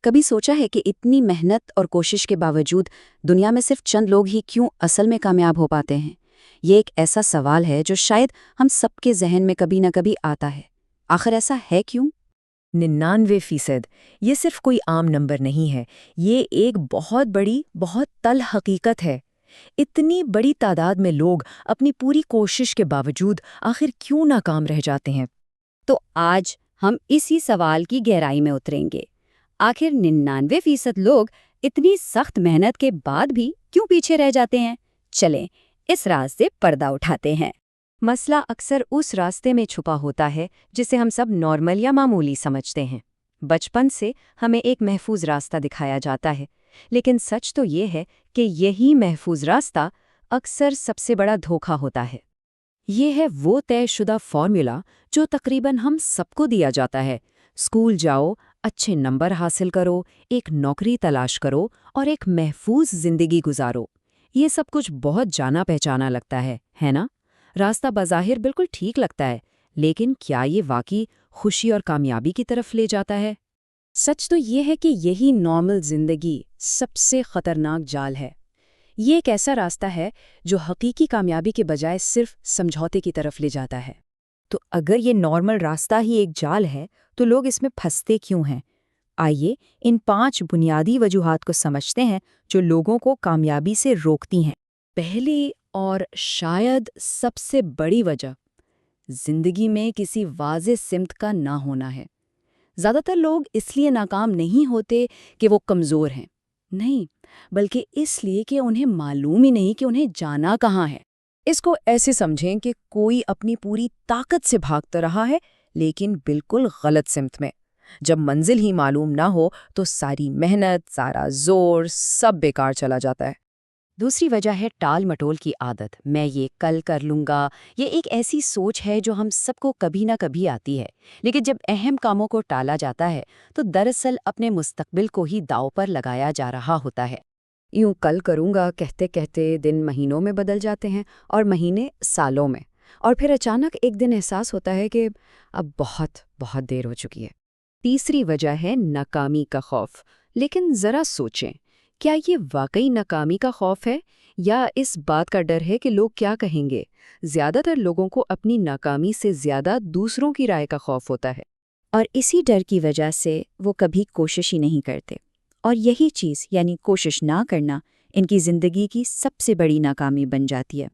کبھی سوچا ہے کہ اتنی محنت اور کوشش کے باوجود دنیا میں صرف چند لوگ ہی کیوں اصل میں کامیاب ہو پاتے ہیں؟ یہ ایک ایسا سوال ہے جو شاید ہم سب کے ذہن میں کبھی نہ کبھی آتا ہے۔ آخر ایسا ہے کیوں؟ 99%۔ یہ صرف کوئی عام نمبر نہیں ہے، یہ ایک بہت بڑی، بہت تلخ حقیقت ہے۔ اتنی بڑی تعداد میں لوگ اپنی پوری کوشش کے باوجود آخر کیوں ناکام رہ جاتے ہیں؟ تو آج ہم اسی سوال کی گہرائی میں اتریں گے۔ آخر 99% لوگ اتنی سخت محنت کے بعد بھی کیوں پیچھے رہ جاتے ہیں؟ چلیں اس راز سے پردہ اٹھاتے ہیں۔ مسئلہ اکثر اس راستے میں چھپا ہوتا ہے جسے ہم سب نارمل یا معمولی سمجھتے ہیں۔ بچپن سے ہمیں ایک محفوظ راستہ دکھایا جاتا ہے، لیکن سچ تو یہ ہے کہ یہی محفوظ راستہ اکثر سب سے بڑا دھوکہ ہوتا ہے۔ یہ ہے وہ طے شدہ فارمولا جو تقریباً ہم سب کو دیا جاتا ہے۔ اسکول جاؤ، اچھے نمبر حاصل کرو، ایک نوکری تلاش کرو اور ایک محفوظ زندگی گزارو۔ یہ سب کچھ بہت جانا پہچانا لگتا ہے نا؟ راستہ بظاہر بالکل ٹھیک لگتا ہے، لیکن کیا یہ واقعی خوشی اور کامیابی کی طرف لے جاتا ہے؟ سچ تو یہ ہے کہ یہی نارمل زندگی سب سے خطرناک جال ہے۔ یہ ایک ایسا راستہ ہے جو حقیقی کامیابی کے بجائے صرف سمجھوتے کی طرف لے جاتا ہے۔ تو اگر یہ نارمل راستہ ہی ایک جال ہے تو لوگ اس میں پھنستے کیوں ہیں؟ آئیے ان 5 بنیادی وجوہات کو سمجھتے ہیں جو لوگوں کو کامیابی سے روکتی ہیں۔ پہلی اور شاید سب سے بڑی وجہ زندگی میں کسی واضح سمت کا نہ ہونا ہے۔ زیادہ تر لوگ اس لیے ناکام نہیں ہوتے کہ وہ کمزور ہیں، نہیں، بلکہ اس لیے کہ انہیں معلوم ہی نہیں کہ انہیں جانا کہاں ہے۔ اس کو ایسے سمجھیں کہ کوئی اپنی پوری طاقت سے بھاگتا رہا ہے لیکن بالکل غلط سمت میں۔ جب منزل ہی معلوم نہ ہو تو ساری محنت، سارا زور سب بیکار چلا جاتا ہے۔ دوسری وجہ ہے ٹال مٹول کی عادت۔ میں یہ کل کر لوں گا۔ یہ ایک ایسی سوچ ہے جو ہم سب کو کبھی نہ کبھی آتی ہے، لیکن جب اہم کاموں کو ٹالا جاتا ہے تو دراصل اپنے مستقبل کو ہی داؤ پر لگایا جا رہا ہوتا ہے۔ یوں کل کروں گا کہتے کہتے دن مہینوں میں بدل جاتے ہیں اور مہینے سالوں میں، اور پھر اچانک ایک دن احساس ہوتا ہے کہ اب بہت بہت دیر ہو چکی ہے۔ تیسری وجہ ہے ناکامی کا خوف۔ لیکن ذرا سوچیں، کیا یہ واقعی ناکامی کا خوف ہے یا اس بات کا ڈر ہے کہ لوگ کیا کہیں گے؟ زیادہ تر لوگوں کو اپنی ناکامی سے زیادہ دوسروں کی رائے کا خوف ہوتا ہے، اور اسی ڈر کی وجہ سے وہ کبھی کوشش ہی نہیں کرتے، اور یہی چیز یعنی کوشش نہ کرنا ان کی زندگی کی سب سے بڑی ناکامی بن جاتی ہے۔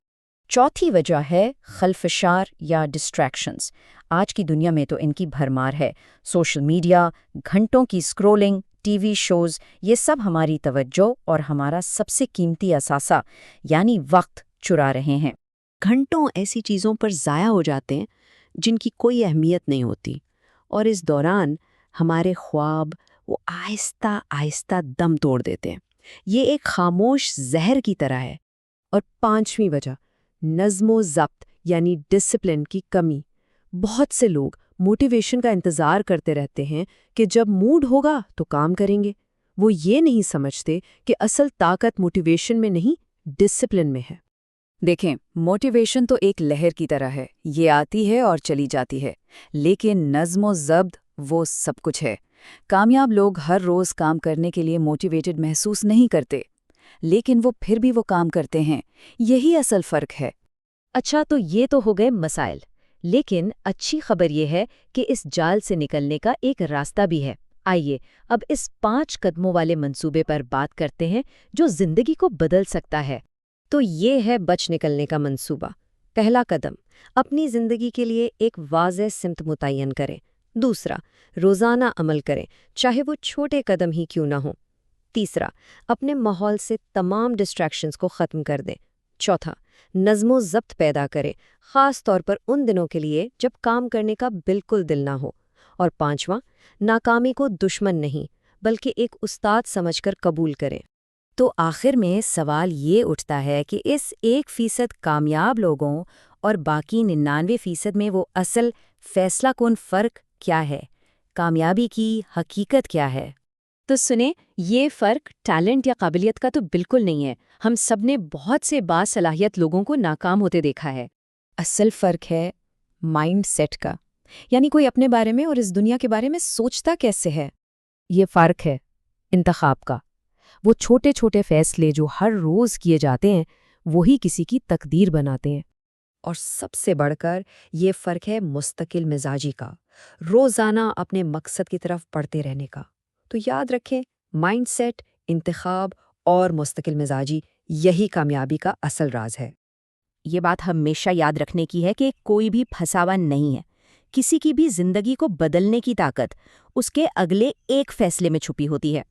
چوتھی وجہ ہے خلفشار یا ڈسٹریکشنز۔ آج کی دنیا میں تو ان کی بھرمار ہے۔ سوشل میڈیا، گھنٹوں کی اسکرولنگ، ٹی وی شوز، یہ سب ہماری توجہ اور ہمارا سب سے قیمتی اثاثہ یعنی وقت چرا رہے ہیں۔ گھنٹوں ایسی چیزوں پر ضائع ہو جاتے ہیں جن کی کوئی اہمیت نہیں ہوتی، اور اس دوران ہمارے خواب وہ آہستہ آہستہ دم توڑ دیتے ہیں۔ یہ ایک خاموش زہر کی طرح ہے۔ اور پانچویں وجہ نظم و ضبط یعنی ڈسپلن کی کمی۔ بہت سے لوگ موٹیویشن کا انتظار کرتے رہتے ہیں کہ جب موڈ ہوگا تو کام کریں گے۔ وہ یہ نہیں سمجھتے کہ اصل طاقت موٹیویشن میں نہیں، ڈسپلن میں ہے۔ دیکھیں، موٹیویشن تو ایک لہر کی طرح ہے، یہ آتی ہے اور چلی جاتی ہے، لیکن نظم و ضبط وہ سب کچھ ہے۔ کامیاب لوگ ہر روز کام کرنے کے لیے موٹیویٹڈ محسوس نہیں کرتے، لیکن وہ پھر بھی وہ کام کرتے ہیں۔ یہی اصل فرق ہے۔ اچھا، تو یہ تو ہو گئے مسائل، لیکن اچھی خبر یہ ہے کہ اس جال سے نکلنے کا ایک راستہ بھی ہے۔ آئیے اب اس 5 قدموں والے منصوبے پر بات کرتے ہیں جو زندگی کو بدل سکتا ہے۔ تو یہ ہے بچ نکلنے کا منصوبہ۔ پہلا قدم، اپنی زندگی کے لیے ایک واضح سمت متعین کریں۔ دوسرا، روزانہ عمل کریں، چاہے وہ چھوٹے قدم ہی کیوں نہ ہوں۔ تیسرا، اپنے ماحول سے تمام ڈسٹریکشنز کو ختم کر دیں۔ چوتھا، نظم و ضبط پیدا کریں، خاص طور پر ان دنوں کے لیے جب کام کرنے کا بالکل دل نہ ہو۔ اور پانچواں، ناکامی کو دشمن نہیں بلکہ ایک استاد سمجھ کر قبول کریں۔ تو آخر میں سوال یہ اٹھتا ہے کہ اس 1% کامیاب لوگوں اور باقی 99% میں وہ اصل فیصلہ کن فرق کیا ہے؟ کامیابی کی حقیقت کیا ہے؟ تو سنیں، یہ فرق ٹیلنٹ یا قابلیت کا تو بالکل نہیں ہے۔ ہم سب نے بہت سے باصلاحیت لوگوں کو ناکام ہوتے دیکھا ہے۔ اصل فرق ہے مائنڈ سیٹ کا، یعنی کوئی اپنے بارے میں اور اس دنیا کے بارے میں سوچتا کیسے ہے۔ یہ فرق ہے انتخاب کا۔ وہ چھوٹے چھوٹے فیصلے جو ہر روز کیے جاتے ہیں وہی کسی کی تقدیر بناتے ہیں۔ اور سب سے بڑھ کر یہ فرق ہے مستقل مزاجی کا، روزانہ اپنے مقصد کی طرف بڑھتے رہنے کا۔ تو یاد رکھیں، مائنڈ سیٹ، انتخاب اور مستقل مزاجی یہی کامیابی کا اصل راز ہے۔ یہ بات ہمیشہ یاد رکھنے کی ہے کہ کوئی بھی پھنسا ہوا نہیں ہے۔ کسی کی بھی زندگی کو بدلنے کی طاقت اس کے اگلے ایک فیصلے میں چھپی ہوتی ہے۔